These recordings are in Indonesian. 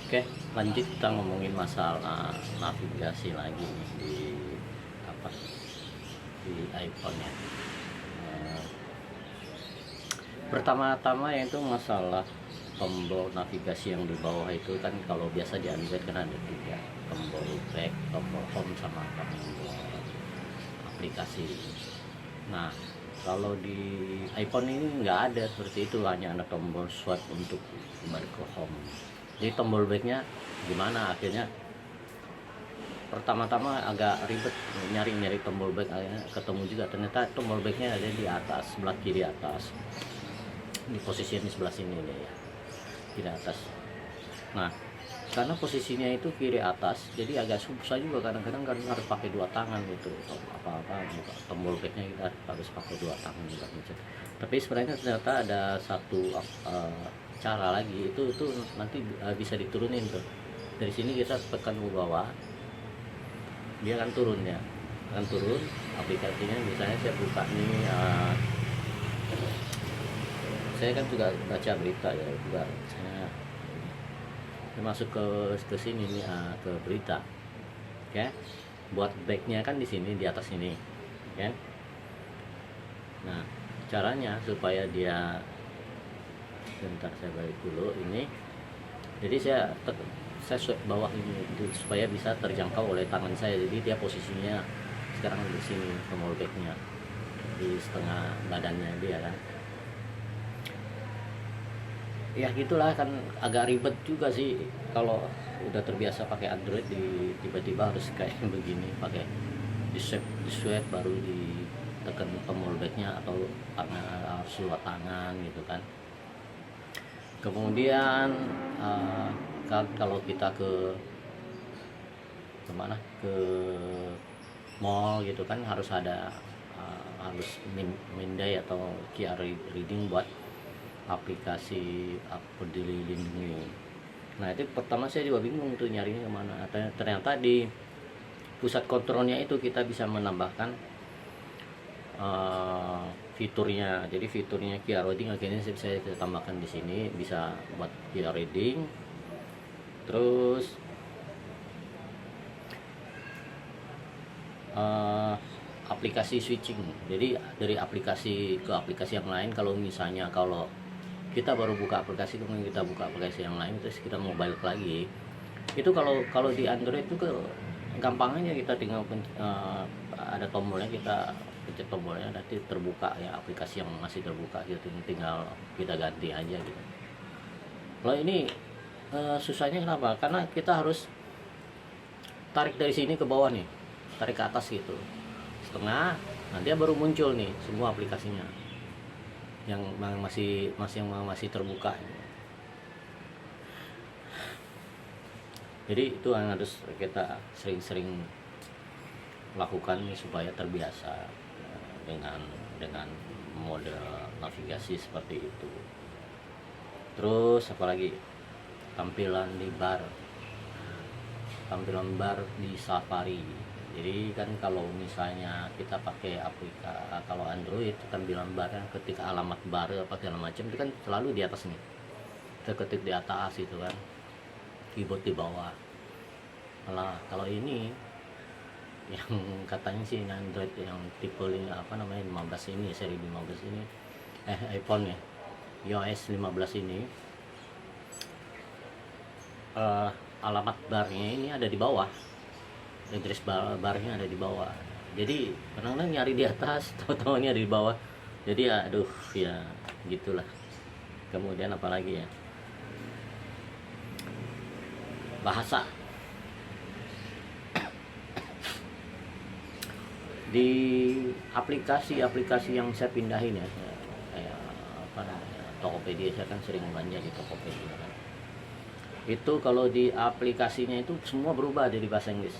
Oke, lanjut kita ngomongin masalah navigasi lagi nih di apa di iPhone ya. Eh, Pertama-tama yaitu masalah tombol navigasi yang di bawah itu kan kalau biasa di Android kan ada tiga, tombol back, tombol home, sama tombol aplikasi. Nah, kalau di iPhone ini nggak ada seperti itu, hanya ada tombol swipe untuk kembali ke home. Jadi tombol backnya gimana? Akhirnya pertama-tama agak ribet nyari tombol back, akhirnya ketemu juga, ternyata tombol backnya ada di atas, sebelah kiri atas, di posisi ini sebelah sini nih ya, kiri atas. Nah, karena posisinya itu kiri atas, jadi agak susah juga kadang-kadang kan harus pakai dua tangan gitu, apa-apa buka tombol backnya kita harus pakai dua tangan juga gitu. Tapi sebenarnya ternyata ada satu cara lagi, itu nanti bisa diturunin tuh. Dari sini kita tekan ke bawah, dia akan turun ya, akan turun aplikasinya. Misalnya saya buka nih, saya kan juga baca berita ya, juga saya masuk ke sini nih, ke berita, oke. Buat backnya kan di sini, di atas ini, oke. Nah, caranya supaya dia, bentar saya balik dulu ini. Jadi saya swipe bawah ini supaya bisa terjangkau oleh tangan saya. Jadi dia posisinya sekarang di sini, tombol backnya di setengah badannya dia kan. Ya gitulah, kan agak ribet juga sih kalau udah terbiasa pakai Android, tiba-tiba harus kayak begini, pakai di swipe baru ditekan tombol backnya, atau harus lewat tangan gitu kan. Kemudian kan kalau kita ke kemana, ke mall gitu kan, harus ada harus mindai atau QR reading buat aplikasi Peduli Lindungi. Nah, itu pertama saya juga bingung tuh nyarinya kemana. Ternyata di pusat kontrolnya itu kita bisa menambahkan fiturnya. Jadi fiturnya QR reading akhirnya saya tambahkan di sini, bisa buat QR reading. Terus aplikasi switching, jadi dari aplikasi ke aplikasi yang lain. Kalau misalnya kalau kita baru buka aplikasi, kemudian kita buka aplikasi yang lain, terus kita mau balik lagi, itu kalau di Android itu gampangnya kita tinggal ada tombolnya, kita pencet tombolnya, nanti terbuka ya aplikasi yang masih terbuka gitu, tinggal kita ganti aja gitu. Kalau ini susahnya kenapa? Karena kita harus tarik dari sini ke bawah nih, tarik ke atas gitu setengah, nanti baru muncul nih semua aplikasinya yang masih terbuka. Jadi itu yang harus kita sering-sering lakukan nih, supaya terbiasa dengan mode navigasi seperti itu. Terus apalagi, tampilan bar di Safari. Jadi kan kalau misalnya kita pakai aplikasi, kalau Android tampilan barnya ketika alamat bar apa segala macam itu kan selalu di atas nih, kita ketik di atas itu kan, keyboard di bawah. Malah kalau ini yang katanya sih Android yang tipe apa namanya 15 ini, seri 15 ini, iPhone ya, iOS 15 ini, alamat barnya ini ada di bawah, address barnya ada di bawah. Jadi kadang-kadang nyari di atas, tahu-tahu ini ada di bawah. Jadi aduh ya gitulah. Kemudian apalagi ya, bahasa di aplikasi yang saya pindahin ya, kayak apa namanya, Tokopedia. Saya kan sering belanja di Tokopedia kan. Itu kalau di aplikasinya itu semua berubah jadi bahasa Inggris.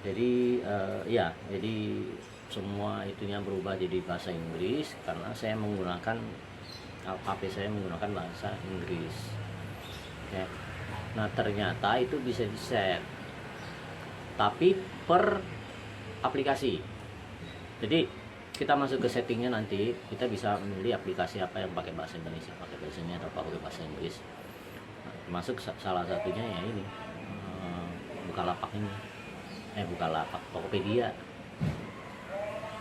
Jadi jadi semua itunya berubah jadi bahasa Inggris karena saya menggunakan HP saya menggunakan bahasa Inggris. Ya. Nah, ternyata itu bisa di-set, tapi per aplikasi. Jadi kita masuk ke settingnya, nanti kita bisa memilih aplikasi apa yang pakai bahasa Indonesia, pakai bahasa Indonesia atau pakai bahasa Inggris. Masuk salah satunya ya ini, Bukalapak ini, Bukalapak, Tokopedia.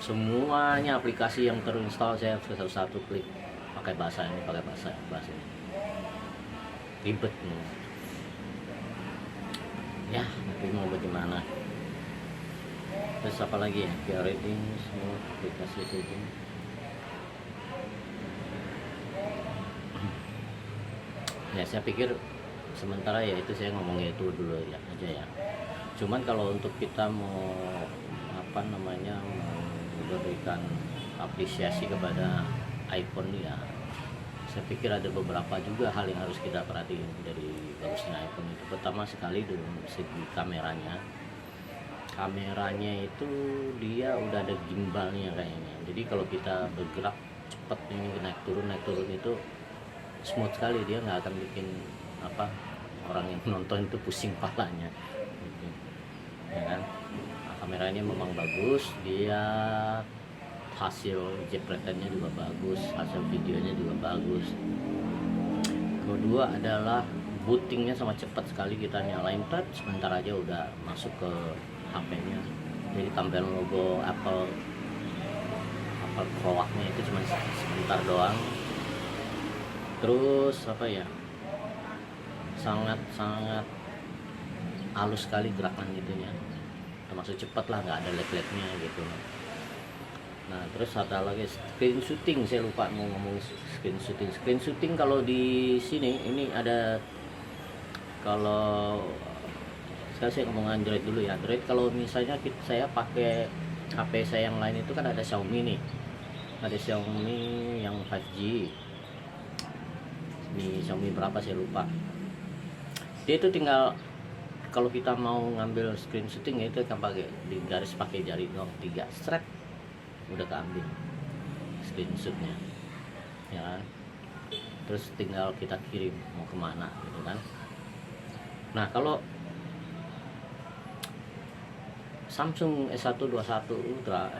Semuanya aplikasi yang terinstall saya satu klik, pakai bahasa ini, pakai bahasa ini. Ribet nih. Ya, tapi mau bagaimana. Terus apa lagi ya? Via rating, semua aplikasi rating. Ya saya pikir sementara ya itu saya ngomongnya itu dulu ya aja ya. Cuman kalau untuk kita mau memberikan apresiasi kepada iPhone ya, saya pikir ada beberapa juga hal yang harus kita perhatiin dari bagusnya iPhone itu. Pertama sekali dari segi kameranya itu dia udah ada gimbalnya kayaknya. Jadi kalau kita bergerak cepat ini naik turun itu smooth sekali, dia nggak akan bikin orang yang nonton itu pusing palanya gitu. Ya kan, nah, kameranya memang bagus, dia hasil jepretannya juga bagus, hasil videonya juga bagus. Kedua adalah bootingnya sama cepat sekali, kita nyalain sebentar aja udah masuk ke HP-nya. Jadi tampil logo Apple Pro-nya itu cuma sebentar doang. Terus sangat halus sekali gerakan gitunya, termasuk cepat lah, nggak ada lag-lagnya gitu. Nah terus ada lagi screen shooting, saya lupa mau ngomong screen shooting kalau di sini ini ada. Kalau sekarang saya ngomong Android dulu ya. Android kalau misalnya saya pakai HP saya yang lain itu kan ada Xiaomi nih, ada Xiaomi yang 5G ini, Xiaomi berapa saya lupa. Dia itu tinggal kalau kita mau ngambil screen shooting itu kan pakai di garis pakai jari doang 3 stret udah keambil screenshotnya ya kan. Terus tinggal kita kirim mau kemana gitu kan. Nah kalau Samsung S121 Ultra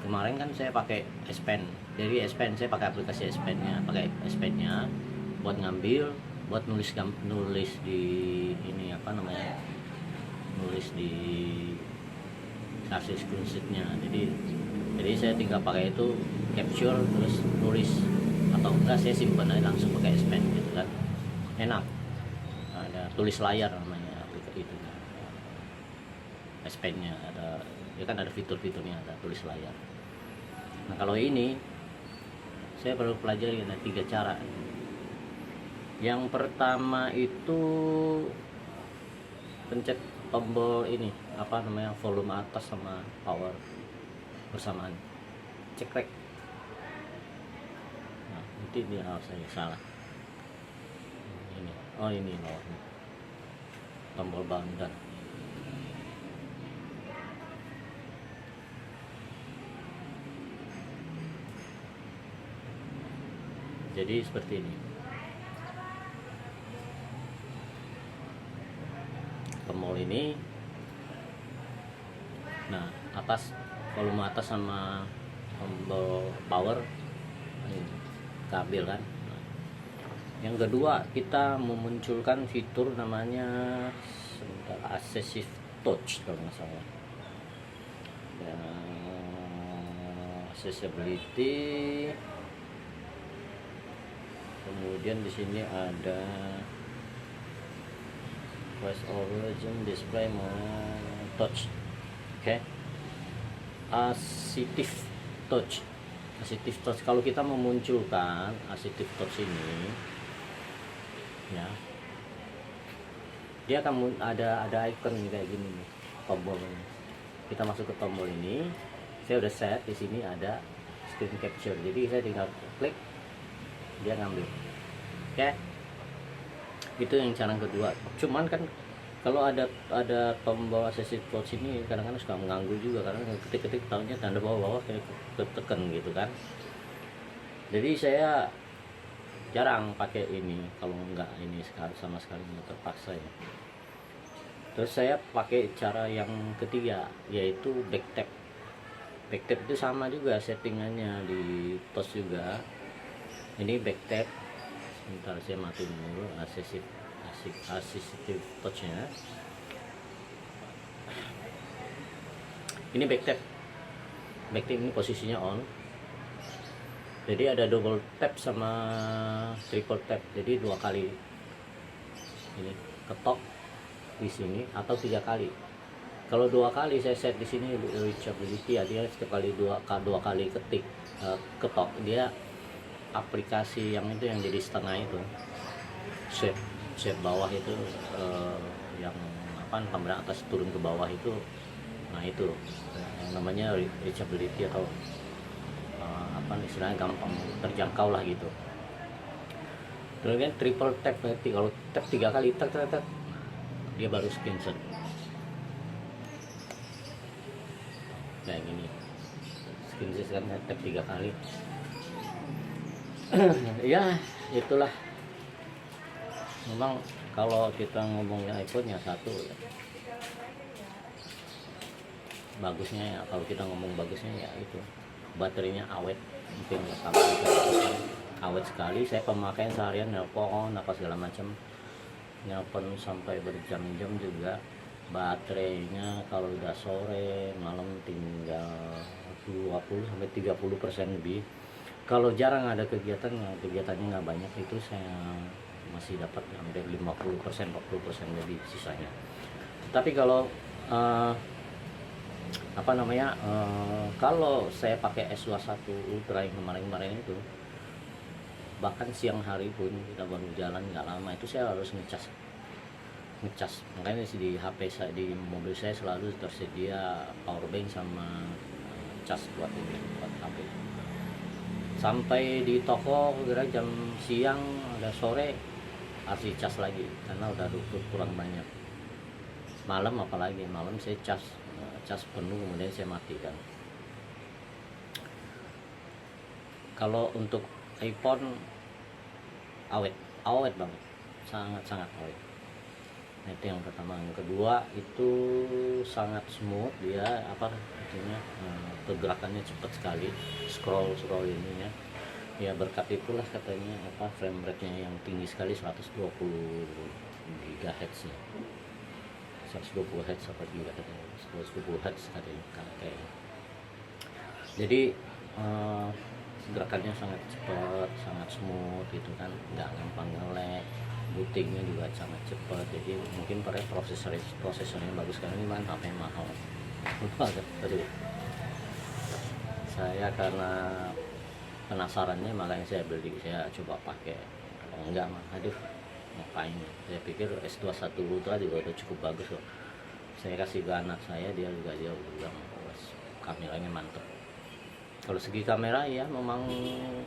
kemarin kan saya pakai S Pen. Jadi S Pen saya pakai aplikasi S Pen-nya, buat ngambil, buat nulis di ini nulis di hasil screenshotnya. Jadi saya tinggal pakai itu capture terus nulis, atau enggak saya simpan aja langsung pakai S Pen gitu kan, enak. Ada tulis layar namanya aplikasi itu, S Pen-nya ada, ya kan ada fitur-fiturnya, ada tulis layar. Nah kalau ini saya perlu pelajari ada 3 cara. Yang pertama itu pencet tombol ini volume atas sama power bersamaan, cekrek. Nah nanti dia saya salah ini, ini loh tombol bandar. Jadi seperti ini, tombol ini. Nah atas, volume atas sama tombol power ini kabel kan. Nah, yang kedua kita memunculkan fitur namanya Assistive Touch kalau nggak salah ya, accessibility. Kemudian di sini ada voice origin display touch. Oke. Assistive touch. Kalau kita memunculkan assistive touch ini ya, dia akan ada icon kayak gini nih, tombol ini. Kita masuk ke tombol ini, saya udah set di sini ada screen capture. Jadi saya tinggal klik, dia ngambil. Oke. Itu yang cara kedua. Cuman kan kalau ada tombol assistive touch ini kadang-kadang suka mengganggu juga, karena ketik-ketik tahunya tanda bawah-bawah kayak ketekan gitu kan. Jadi saya jarang pakai ini, kalau enggak ini sama sekali nggak terpaksa ya. Terus saya pakai cara yang ketiga, yaitu back tap. Back tap itu sama juga settingannya di touch juga. Ini back tap. Sebentar saya matiin dulu assistive assistive touch-nya. Ini back tap ini posisinya on, jadi ada double tap sama triple tap, jadi 2 kali ini ketok di sini atau 3 kali. Kalau 2 kali saya set di sini reachability, artinya setiap kali dua kali ketok, dia aplikasi yang itu yang jadi setengah itu shape bawah itu, yang kamera atas turun ke bawah itu, nah itu yang namanya reachability atau istilahnya gampang terjangkau lah gitu. Terus kan triple tap, berarti kalau tap 3 kali tak dia baru screenshot kayak gini. Screenshot kan tap 3 kali. Ya itulah, memang kalau kita ngomongin iPhone ya satu ya, bagusnya ya, kalau kita ngomong bagusnya ya itu baterainya awet, mungkin sampai awet sekali. Saya pemakaian seharian nelpon apa segala macam, nelpon sampai berjam-jam juga. Baterainya kalau udah sore malam tinggal 20-30% lebih. Kalau jarang ada kegiatannya nggak banyak, itu saya masih dapat hampir 50%, 40% lebih sisanya. Tapi kalau kalau saya pakai S21 Ultra yang kemarin itu, bahkan siang hari pun kita baru jalan nggak lama itu saya harus ngecas. Makanya di HP saya, di mobil saya selalu tersedia power bank sama cas buat HP. Sampai di toko kira jam siang ada sore harus dicas lagi karena udah kurang banyak. Malam apalagi, malam saya cas penuh kemudian saya matikan. Kalau untuk iPhone awet banget, sangat awet. Nah, itu yang pertama. Yang kedua itu sangat smooth, dia artinya pergerakannya cepat sekali, scroll ininya ya, berkat itulah katanya frame rate-nya yang tinggi sekali, 120 GHz ya, 120 Hz apa juga katanya, 120 Hz katanya kayak. Jadi gerakannya sangat cepat, sangat smooth gitu kan, nggak gampang nge-lag, bootingnya juga sangat cepat. Jadi mungkin pada prosesornya bagus, karena ini mah HP mahal. Aduh, saya karena penasarannya makanya saya beli, saya coba pakai. Kalau enggak mah aduh ngapain. Saya pikir S21 Ultra juga udah cukup bagus loh. Saya kasih ke anak saya, dia bilang kameranya mantep. Kalau segi kamera ya memang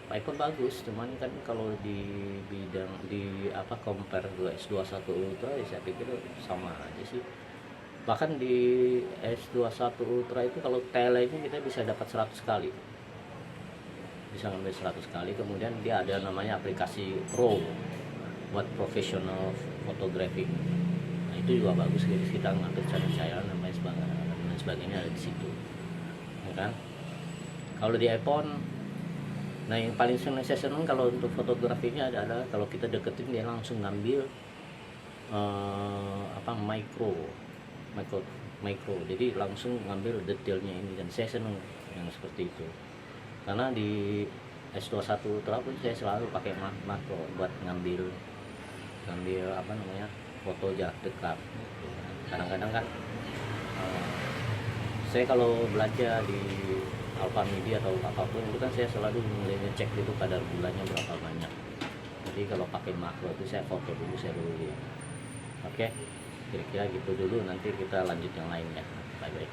iPhone bagus, cuman kan kalau di bidang compare ke S21 Ultra ya saya pikir sama aja sih. Bahkan di S21 Ultra itu kalau telenya kita bisa dapat 100 kali, bisa ngambil 100 kali. Kemudian dia ada namanya aplikasi Pro buat profesional fotografi. Nah itu juga bagus, jadi kita ngambil cairan dan lain sebagainya ada di situ, ya kan? Kalau di iPhone, nah yang paling saya senang kalau untuk fotografinya adalah kalau kita deketin dia langsung ngambil micro, jadi langsung ngambil detailnya ini, dan saya senang yang seperti itu. Karena di S21 Ultra pun saya selalu pakai makro buat ngambil foto jarak dekat. Kadang-kadang kan saya kalau belanja di Alfa Media atau apapun itu kan saya selalu ngecek itu kadar gulanya berapa banyak. Jadi kalau pakai makro itu saya foto dulu, saya dulu. Oke, kira-kira gitu dulu, nanti kita lanjut yang lainnya. Bye bye.